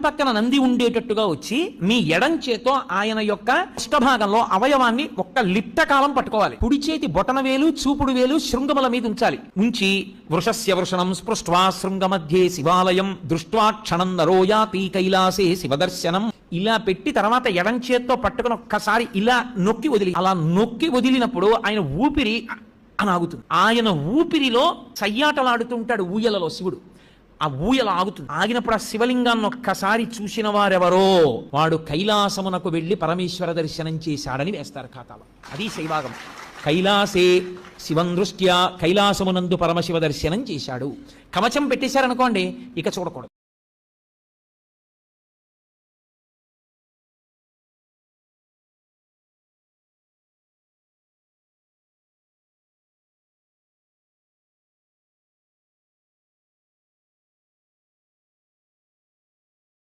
పక్కన నంది ఉండేటట్టుగా వచ్చి మీ ఎడం చేతో ఆయన యొక్క ఇష్టభాగంలో అవయవాన్ని ఒక్క లిప్త కాలం పట్టుకోవాలి. కుడి చేతి బొటన వేలు చూపుడు వేలు శృంగముల మీద ఉంచాలి. ఉంచి వృషస్య వృషణం స్పృష్ట్వా శృంగ మధ్యే శివాలయం దృష్ట్వా క్షణం నరోయాతి కైలాసే శివదర్శనం ఇలా పెట్టి తర్వాత ఎడం చేత్తో పట్టుకుని ఒక్కసారి ఇలా నొక్కి వదిలి, అలా నొక్కి వదిలినప్పుడు ఆయన ఊపిరి అని ఆగుతుంది. ఆయన ఊపిరిలో సయ్యాటలాడుతుంటాడు ఊయలలో శివుడు. ఆ ఊయల ఆగుతుంది. ఆగినప్పుడు ఆ శివలింగాన్ని ఒక్కసారి చూసిన వారెవరో వాడు కైలాసమునకు వెళ్లి పరమేశ్వర దర్శనం చేశాడని వేస్తారు ఖాతాలో. అది శైవాగం. కైలాసే శివం దృష్ట్యా కైలాసమునందు పరమశివ దర్శనం చేశాడు. కవచం పెట్టేశారనుకోండి, ఇక చూడకూడదు.